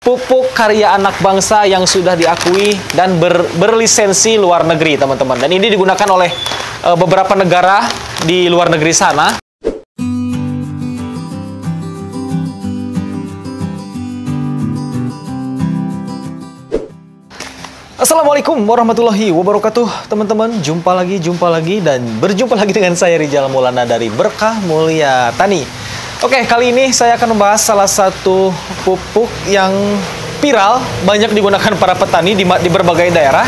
pupuk karya anak bangsa yang sudah diakui dan berlisensi luar negeri, teman-teman. Dan ini digunakan oleh beberapa negara di luar negeri sana. Assalamualaikum warahmatullahi wabarakatuh, teman-teman. Jumpa lagi dan berjumpa lagi dengan saya Rijal Maulana dari Berkah Mulia Tani. Oke, kali ini saya akan membahas salah satu pupuk yang viral, banyak digunakan para petani di berbagai daerah.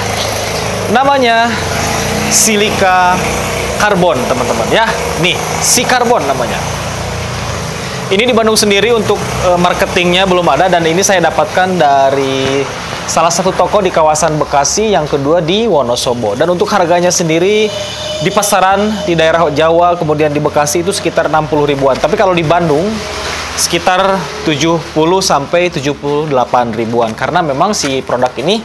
Namanya silika karbon, teman-teman ya. Nih, si karbon namanya. Ini di Bandung sendiri untuk marketingnya belum ada, dan ini saya dapatkan dari salah satu toko di kawasan Bekasi, yang kedua di Wonosobo. Dan untuk harganya sendiri di pasaran di daerah Jawa, kemudian di Bekasi itu sekitar 60 ribuan. Tapi kalau di Bandung sekitar 70 sampai 78 ribuan. Karena memang si produk ini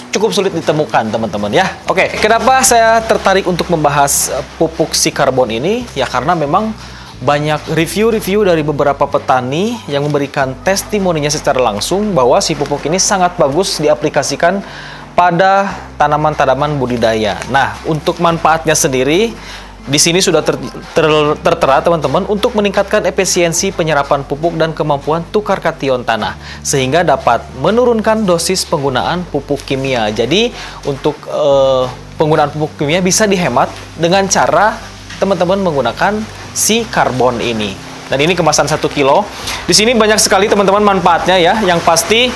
cukup sulit ditemukan, teman-teman ya. Oke, kenapa saya tertarik untuk membahas pupuk si karbon ini? Ya karena memang banyak review-review dari beberapa petani yang memberikan testimoninya secara langsung bahwa si pupuk ini sangat bagus diaplikasikan pada tanaman-tanaman budidaya. Nah, untuk manfaatnya sendiri di sini sudah tertera, teman-teman, untuk meningkatkan efisiensi penyerapan pupuk dan kemampuan tukar kation tanah, sehingga dapat menurunkan dosis penggunaan pupuk kimia. Jadi untuk penggunaan pupuk kimia bisa dihemat dengan cara teman-teman menggunakan si karbon ini. Dan ini kemasan 1 kilo. Di sini banyak sekali, teman-teman, manfaatnya ya. Yang pasti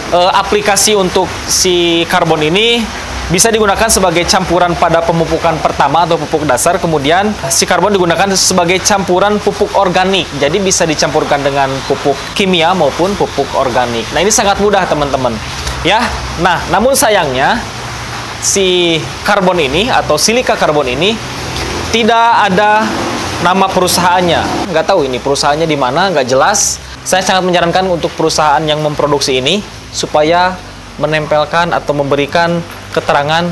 aplikasi untuk si karbon ini bisa digunakan sebagai campuran pada pemupukan pertama atau pupuk dasar. Kemudian si karbon digunakan sebagai campuran pupuk organik. Jadi bisa dicampurkan dengan pupuk kimia maupun pupuk organik. Nah, ini sangat mudah, teman-teman ya. Nah, namun sayangnya si karbon ini atau silika karbon ini tidak ada nama perusahaannya. Nggak tahu ini perusahaannya di mana, nggak jelas. Saya sangat menyarankan untuk perusahaan yang memproduksi ini supaya menempelkan atau memberikan keterangan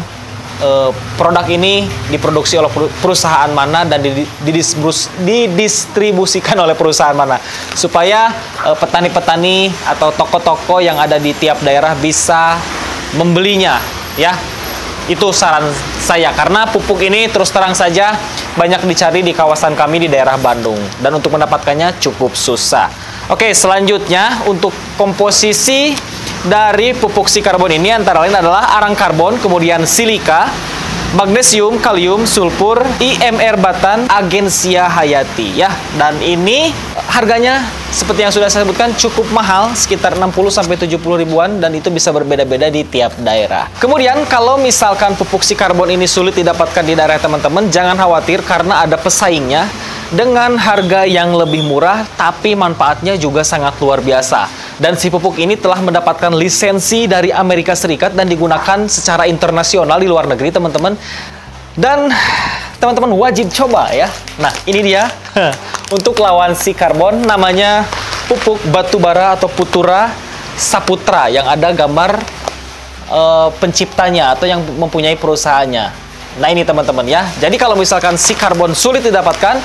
produk ini diproduksi oleh perusahaan mana dan didistribusikan oleh perusahaan mana, supaya petani-petani atau toko-toko yang ada di tiap daerah bisa membelinya ya. Itu saran saya, karena pupuk ini terus terang saja banyak dicari di kawasan kami di daerah Bandung, dan untuk mendapatkannya cukup susah. Oke, selanjutnya untuk komposisi dari pupuk si karbon ini antara lain adalah arang karbon, kemudian silika, magnesium, kalium, sulfur, IMR batan, agensia hayati ya. Dan ini harganya seperti yang sudah saya sebutkan cukup mahal, sekitar 60 sampai 70 ribuan, dan itu bisa berbeda-beda di tiap daerah. Kemudian kalau misalkan pupuk si karbon ini sulit didapatkan di daerah teman-teman, jangan khawatir karena ada pesaingnya dengan harga yang lebih murah, tapi manfaatnya juga sangat luar biasa. Dan si pupuk ini telah mendapatkan lisensi dari Amerika Serikat dan digunakan secara internasional di luar negeri, teman-teman. Dan teman-teman wajib coba ya. Nah, ini dia untuk lawan si karbon, namanya pupuk batubara atau Putura Saputra, yang ada gambar penciptanya atau yang mempunyai perusahaannya. Nah, ini teman-teman ya. Jadi kalau misalkan si karbon sulit didapatkan,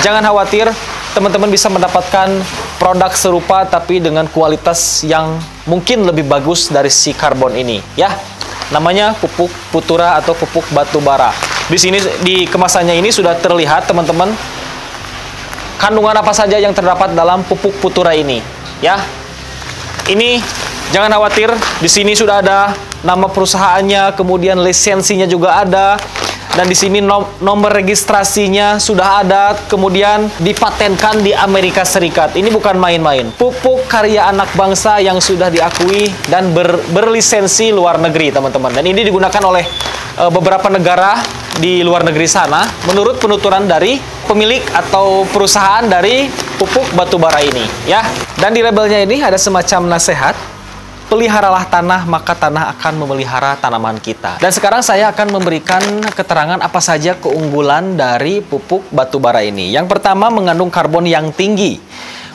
jangan khawatir, teman-teman bisa mendapatkan produk serupa tapi dengan kualitas yang mungkin lebih bagus dari si karbon ini ya. Namanya pupuk Putura atau pupuk batubara. Di sini di kemasannya ini sudah terlihat, teman-teman, kandungan apa saja yang terdapat dalam pupuk Putura ini ya. Ini jangan khawatir, di sini sudah ada nama perusahaannya, kemudian lisensinya juga ada, dan di sini nomor registrasinya sudah ada, kemudian dipatenkan di Amerika Serikat. Ini bukan main-main. Pupuk karya anak bangsa yang sudah diakui dan berlisensi luar negeri, teman-teman. Dan ini digunakan oleh beberapa negara di luar negeri sana, menurut penuturan dari pemilik atau perusahaan dari pupuk batubara ini ya. Dan di labelnya ini ada semacam nasihat, peliharalah tanah, maka tanah akan memelihara tanaman kita. Dan sekarang saya akan memberikan keterangan apa saja keunggulan dari pupuk batubara ini. Yang pertama, mengandung karbon yang tinggi.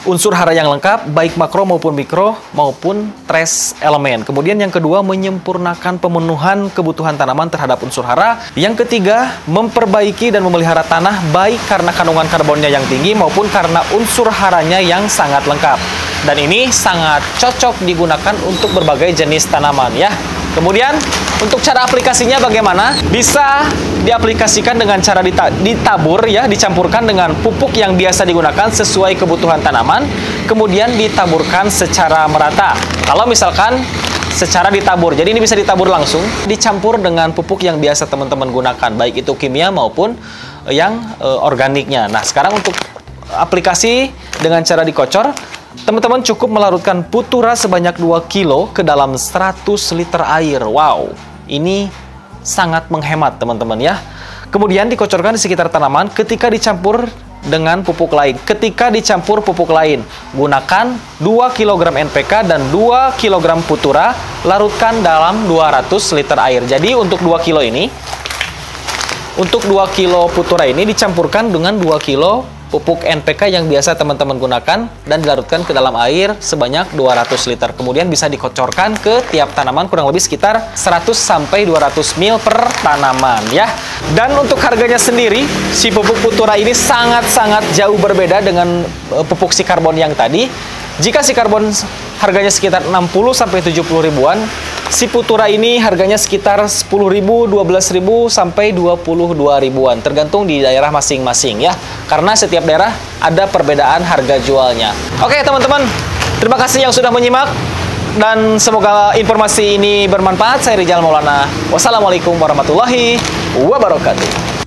unsur hara yang lengkap, baik makro maupun mikro, maupun trace elemen. Kemudian yang kedua, menyempurnakan pemenuhan kebutuhan tanaman terhadap unsur hara. Yang ketiga, memperbaiki dan memelihara tanah, baik karena kandungan karbonnya yang tinggi, maupun karena unsur haranya yang sangat lengkap. Dan ini sangat cocok digunakan untuk berbagai jenis tanaman ya. Kemudian, untuk cara aplikasinya bagaimana? Bisa diaplikasikan dengan cara ditabur ya, dicampurkan dengan pupuk yang biasa digunakan sesuai kebutuhan tanaman, kemudian ditaburkan secara merata. Kalau misalkan secara ditabur, jadi ini bisa ditabur langsung, dicampur dengan pupuk yang biasa teman-teman gunakan, baik itu kimia maupun yang organiknya. Nah, sekarang untuk aplikasi dengan cara dikocor, teman-teman cukup melarutkan putura sebanyak 2 kilo ke dalam 100 liter air. Wow, ini sangat menghemat teman-teman ya. Kemudian dikocorkan di sekitar tanaman ketika dicampur dengan pupuk lain. Ketika dicampur pupuk lain, gunakan 2 kg NPK dan 2 kg putura, larutkan dalam 200 liter air. Jadi untuk 2 kilo ini, untuk 2 kilo putura ini dicampurkan dengan 2 kilo pupuk NPK yang biasa teman-teman gunakan dan dilarutkan ke dalam air sebanyak 200 liter. Kemudian bisa dikocorkan ke tiap tanaman kurang lebih sekitar 100 sampai 200 ml per tanaman ya. Dan untuk harganya sendiri, si pupuk putura ini sangat-sangat jauh berbeda dengan pupuk si karbon yang tadi. Jika si karbon harganya sekitar 60 sampai 70 ribuan, si putura ini harganya sekitar 10.000, 12.000 sampai 22 ribuan, tergantung di daerah masing-masing ya. Karena setiap daerah ada perbedaan harga jualnya. Oke, teman-teman, terima kasih yang sudah menyimak dan semoga informasi ini bermanfaat. Saya Rizal Maulana. Wassalamualaikum warahmatullahi wabarakatuh.